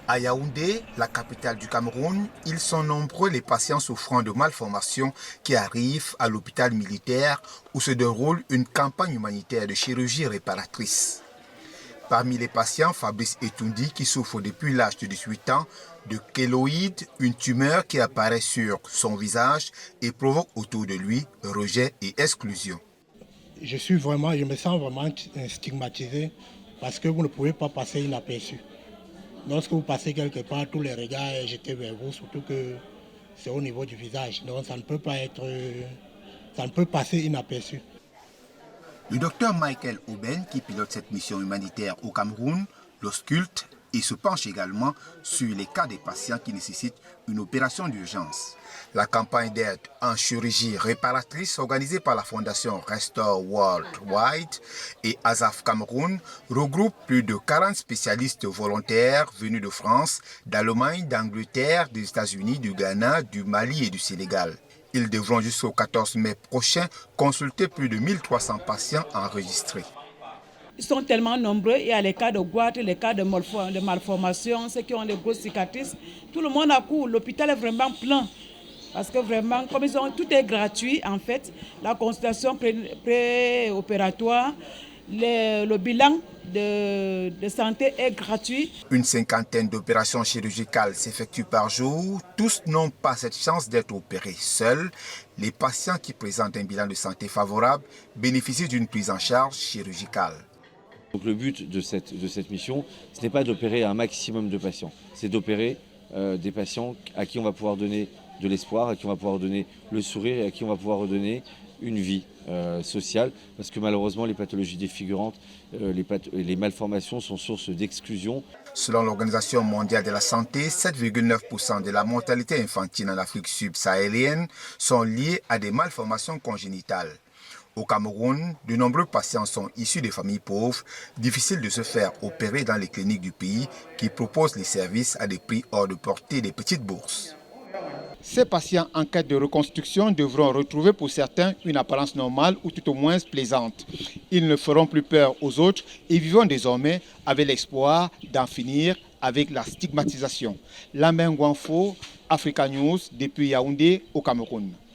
À Yaoundé, la capitale du Cameroun, ils sont nombreux les patients souffrant de malformations qui arrivent à l'hôpital militaire où se déroule une campagne humanitaire de chirurgie réparatrice. Parmi les patients, Fabrice Etoundi qui souffre depuis l'âge de 18 ans de kéloïde, une tumeur qui apparaît sur son visage et provoque autour de lui rejet et exclusion. Je me sens vraiment stigmatisé parce que vous ne pouvez pas passer inaperçu. Lorsque vous passez quelque part, tous les regards sont jetés vers vous, surtout que c'est au niveau du visage. Donc ça ne peut pas ça ne peut passer inaperçu. Le docteur Michael Oben, qui pilote cette mission humanitaire au Cameroun, l'ausculte et se penche également sur les cas des patients qui nécessitent une opération d'urgence. La campagne d'aide en chirurgie réparatrice organisée par la fondation Restore Worldwide et ASAF Cameroun regroupe plus de 40 spécialistes volontaires venus de France, d'Allemagne, d'Angleterre, des États-Unis, du Ghana, du Mali et du Sénégal. Ils devront jusqu'au 14 mai prochain consulter plus de 1300 patients enregistrés. Ils sont tellement nombreux, il y a les cas de goitre, les cas de malformation, ceux qui ont des grosses cicatrices. Tout le monde accourt, l'hôpital est vraiment plein. Parce que vraiment, comme tout est gratuit en fait, la consultation préopératoire, le bilan de santé est gratuit. Une cinquantaine d'opérations chirurgicales s'effectuent par jour. Tous n'ont pas cette chance d'être opérés seuls. Les patients qui présentent un bilan de santé favorable bénéficient d'une prise en charge chirurgicale. Donc le but de cette mission, ce n'est pas d'opérer un maximum de patients, c'est d'opérer des patients à qui on va pouvoir donner de l'espoir, à qui on va pouvoir donner le sourire et à qui on va pouvoir redonner une vie sociale, parce que malheureusement les pathologies défigurantes, les malformations sont source d'exclusion. Selon l'Organisation mondiale de la santé, 7,9% de la mortalité infantile en Afrique subsaharienne sont liées à des malformations congénitales. Au Cameroun, de nombreux patients sont issus des familles pauvres, difficile de se faire opérer dans les cliniques du pays qui proposent les services à des prix hors de portée des petites bourses. Ces patients en quête de reconstruction devront retrouver pour certains une apparence normale ou tout au moins plaisante. Ils ne feront plus peur aux autres et vivront désormais avec l'espoir d'en finir avec la stigmatisation. Lamben Guanfo, Africa News, depuis Yaoundé au Cameroun.